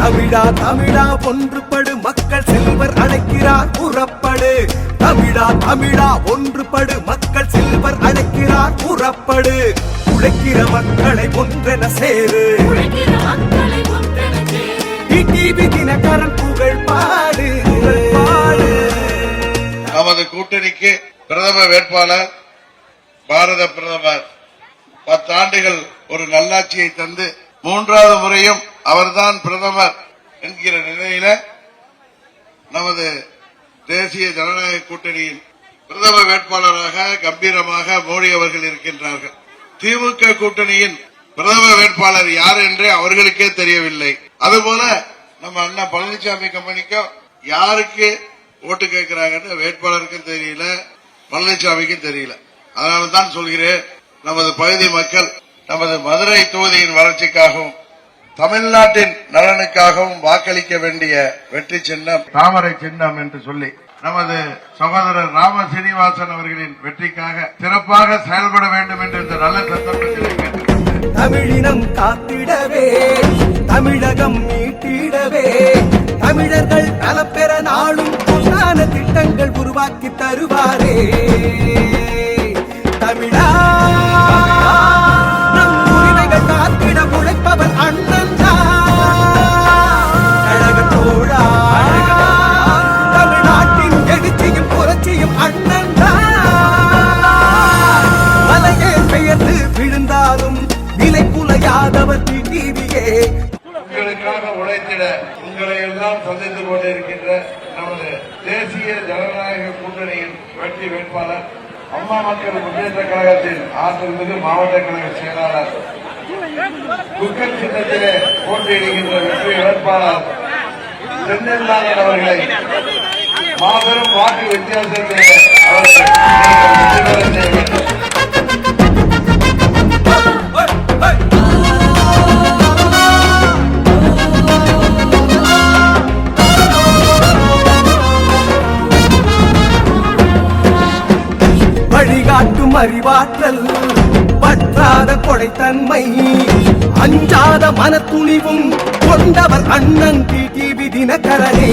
தமிழா தமிழா ஒன்றுபடு மக்கள் செல்வர் அழைக்கிறார் புறப்படு. தமிழா தமிழா ஒன்றுபடு மக்கள் செல்வர் அழைக்கிறார் புறப்படு. உழைக்கிற மக்களை ஒன்றென சேரு. தினகரன் புகழ் பாடு. நமது கூட்டணிக்கு பிரதம வேட்பாளர் பாரத பிரதமர் 10 ஆண்டுகள் ஒரு நல்லாட்சியை தந்து 3வது முறையும் அவர்தான் பிரதமர் என்கிற நிலையில நமது தேசிய ஜனநாயக கூட்டணியின் பிரதம வேட்பாளராக கம்பீரமாக மோடி அவர்கள் இருக்கின்றார்கள். திமுக கூட்டணியின் பிரதம வேட்பாளர் யார் என்றே அவர்களுக்கே தெரியவில்லை. அதுபோல நம்ம அண்ணா பழனிசாமி கம்பெனிக்கும் யாருக்கு ஓட்டு கேட்கிறாங்கன்னு வேட்பாளருக்கும் தெரியல, பழனிசாமிக்கும் தெரியல. அதனால்தான் சொல்கிறேன், நமது பகுதி மக்கள் நமது மதுரை தொகுதியின் வளர்ச்சிக்காகவும் தமிழ்நாட்டின் நலனுக்காகவும் வாக்களிக்க வேண்டிய வெற்றி சின்னம் தாமரை சின்னம் என்று சொல்லி நமது சகோதரர் ராம சீனிவாசன் அவர்களின் வெற்றிக்காக சிறப்பாக செயல்பட வேண்டும் என்று இந்த நல்ல சந்தர்ப்பத்தில் கேட்டுக்கொண்டேன். தமிழினம் காத்திடவே, தமிழகம் மீட்டிடவே, தமிழர்கள் நலப்பெற நாளும் பொன்னான திட்டங்கள் உருவாக்கி தருவாரே. தமிழா நம் உரிமைகள் காத்திட உழைப்பவர் அண்ணன் கழகத்தோழா. தமிழ்நாட்டின் எழுச்சியும் புரட்சியும் அண்ணன் மலையே பெயர்ந்து விழுந்தாலும் நிலை குலையாதவர் டிவியே. உங்களுக்காக உழைத்திட உங்களை எல்லாம் சந்தித்துக் கொண்டிருக்கின்ற நமது தேசிய ஜனநாயக கூட்டணியின் வெற்றி வேட்பாளர் அம்மா மக்கள் முன்னேற்ற கழகத்தின் ஆசிரியர் மாவட்ட கழக செயலாளர் குக்கர் சின்னத்திலே போட்டியிடுகின்ற வெற்றி வேட்பாளர் செந்தில்நாதன் அவர்களை மாபெரும் வாக்கு வித்தியாசத்திலே வழிகாட்டும் அறிவாற்றல், பற்றாத கொடைத்தன்மை, அஞ்சாத மனத்துணிவும் கொண்டவர் அண்ணன் டிவி தினகரனே.